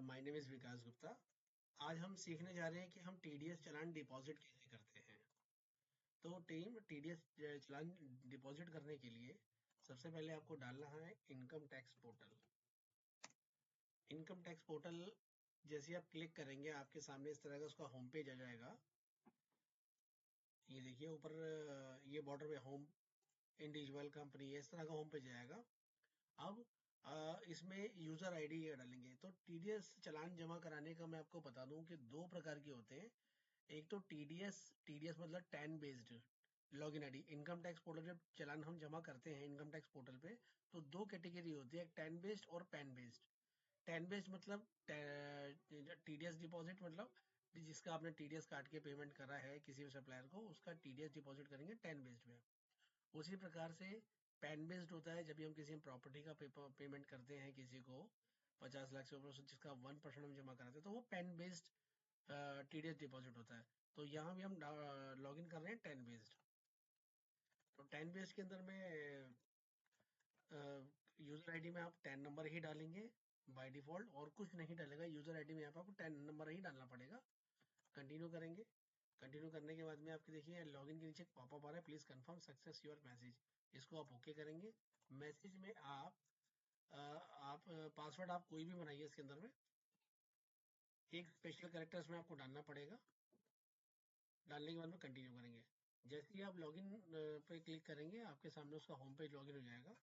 My name is विकास गुप्ता। आज हम सीखने जा रहे हैं कि हम टीडीएस चालान डिपॉजिट कैसे करते हैं। तो टीम टीडीएस चालान डिपॉजिट करने के लिए सबसे पहले आपको डालना है income tax portal. Income tax portal जैसे आप क्लिक करेंगे आपके सामने इस तरह का उसका होम पेज आ जाएगा। ये देखिए ऊपर ये बॉर्डर पे होम इंडिविजुअल कंपनी इस तरह का होम पेज आएगा। अब इसमें यूजर आईडी ये डालेंगे। तो टीडीएस चालान जमा कराने का मैं आपको बता दूं कि दो प्रकार के होते हैं। एक तो टीडीएस टीडीएस मतलब tan based login ID. Income tax portal जब चालान हम जमा करते हैं इनकम टैक्स पोर्टल पे तो दो कैटेगरी होती है, टैन बेस्ड और पैन बेस्ड। टैन बेस्ड मतलब टीडीएस डिपॉजिट मतलब जिसका आपने टीडीएस काट के पेमेंट करा है किसी भी सप्लायर को उसका टीडीएस डिपॉजिट करेंगे टैन बेस्ड में। उसी प्रकार से पैन बेस्ड होता है जब भी हम किसी प्रॉपर्टी का पेमेंट करते हैं किसी को 50 लाख से ऊपर जिसका 1% हम जमा कराते हैं तो वो पैन बेस्ड टीडीएस डिपॉजिट होता है। तो यहाँ भी हम लॉग इन कर रहे हैं टैन बेस्ड। तो टैन बेस्ड के अंदर में यूजर आईडी में आप टैन नंबर ही डालेंगे बाय डिफॉल्ट और कुछ नहीं डालेगा। यूजर आईडी में यहाँ पे आपको टैन नंबर ही डालना पड़ेगा। कंटिन्यू करेंगे। कंटिन्यू करने के बाद में आपके देखिए लॉगिन के नीचे पॉपअप आ रहा है, please confirm success your message. इसको आप ओके करेंगे। मैसेज में आप पासवर्ड आप कोई भी बनाइए। इसके अंदर में एक स्पेशल कैरेक्टर्स में आपको डालना पड़ेगा। डालने के बाद में कंटिन्यू करेंगे। जैसे ही आप लॉगिन पे क्लिक करेंगे आपके सामने उसका होम पेज लॉगिन हो जाएगा।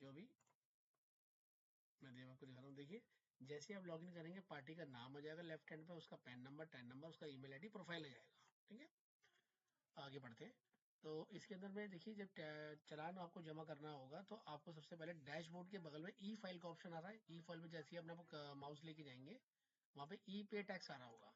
जो भी मैं देव आपको दिखा रहा हूँ, देखिए जैसे ही आप लॉगिन करेंगे पार्टी का नाम आ जाएगा लेफ्ट हैंड पे, उसका पैन नंबर, टैन नंबर, उसका ईमेल आईडी, प्रोफाइल आ जाएगा। ठीक है, आगे बढ़ते हैं। तो इसके अंदर में देखिए जब चालान आपको जमा करना होगा तो आपको सबसे पहले डैशबोर्ड के बगल में ई फाइल का ऑप्शन आ रहा है। ई फाइल में जैसे ही अपने आप माउस लेके जाएंगे वहां पे ई पे टैक्स आ रहा होगा।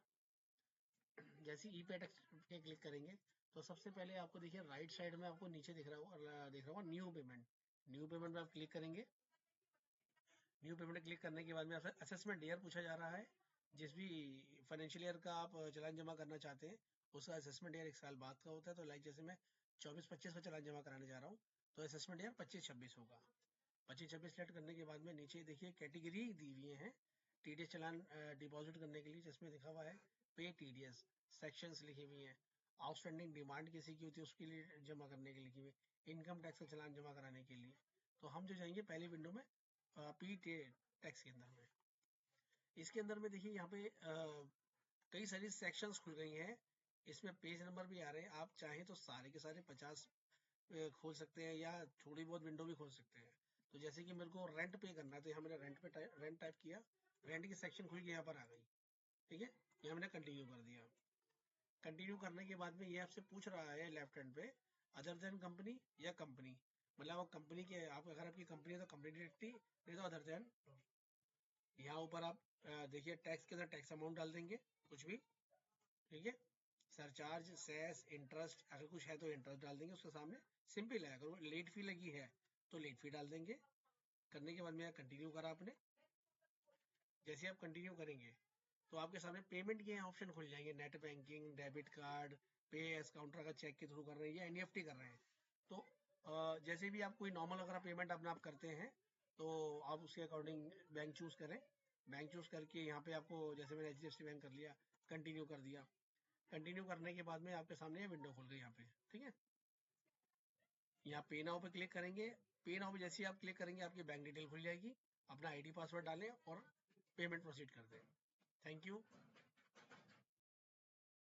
जैसे ई पे टैक्स पे क्लिक करेंगे तो सबसे पहले आपको देखिए राइट साइड में आपको नीचे दिख रहा होगा न्यू पेमेंट। न्यू पेमेंट में आप क्लिक करेंगे। न्यू पेमेंट क्लिक करने के बाद में आपसे असेसमेंट ईयर पूछा जा रहा है। जिस भी फाइनेंशियल ईयर का आप चालान जमा करना चाहते हैं उसका असेसमेंट ईयर 1 साल बाद का होता है। तो लाइक जैसे मैं 24-25 का चालान जमा कराने जा रहा हूँ तो असेसमेंट ईयर 25-26 होगा। 25-26 सेलेक्ट करने के बाद में नीचे देखिए कैटेगरी दी हुई है टीडीएस चालान डिपॉजिट करने के लिए, जिसमें लिखा हुआ है पे टीडीएस। सेक्शंस लिखी हुई हैं। आउटस्टैंडिंग डिमांड किसी की होती है उसके लिए जमा करने के लिए लिखी हुई। इनकम टैक्स का चालान जमा कराने के लिए तो हम जो जाएंगे पहली विंडो में पी टैक्स के अंदर में। इसके अंदर में देखिए यहाँ पे कई सारी सेक्शंस खुल गई हैं। इसमें पेज नंबर भी आ रहे हैं। आप चाहें तो सारे के सारे 50 खोल सकते हैं या थोड़ी बहुत विंडो भी खोल सकते हैं। तो जैसे कि मेरे को रेंट पे करना है तो यहाँ मैंने रेंट टाइप किया। रेंट की सेक्शन खुल के यहाँ पर आ गई। ठीक है, यहाँ मैंने कंटिन्यू कर दिया। कंटिन्यू करने के बाद में ये आपसे पूछ रहा है लेफ्ट हैंड पे अदर देन कंपनी या कंपनी, मतलब आप कंपनी के आप अगर आपकी कंपनी है तो कंपनी डायरेक्टली, नहीं तो अदर देन। यहाँ ऊपर आप देखिए टैक्स के अंदर टैक्स अमाउंट डाल देंगे कुछ भी। ठीक है, सरचार्ज, सेस, इंटरेस्ट अगर कुछ है तो इंटरेस्ट डाल देंगे उसके सामने। सिंपल है। अगर लेट फी लगी है तो लेट फी डाल देंगे। करने के बाद में कंटिन्यू करा आपने। जैसे आप कंटिन्यू करेंगे तो आपके सामने पेमेंट के ऑप्शन खुल जाएंगे। नेट बैंकिंग, डेबिट कार्ड, पे एस काउंटर का चेक के थ्रू कर रहे हैं या एनईएफटी कर रहे हैं। तो जैसे भी आप कोई नॉर्मल अगर आप पेमेंट अपना आप करते हैं तो आप उसके अकॉर्डिंग बैंक चूज करें। बैंक चूज करके यहाँ पे आपको जैसे मैंने एचडीएफसी बैंक कर लिया, कंटिन्यू कर दिया। कंटिन्यू करने के बाद में आपके सामने ये विंडो खुल गई यहाँ पे। ठीक है, यहाँ पे नाउ पे क्लिक करेंगे। पे नाउ पे जैसे ही आप क्लिक करेंगे आपकी बैंक डिटेल खुल जाएगी। अपना आईडी पासवर्ड डालें और पेमेंट प्रोसीड कर दें। Thank you.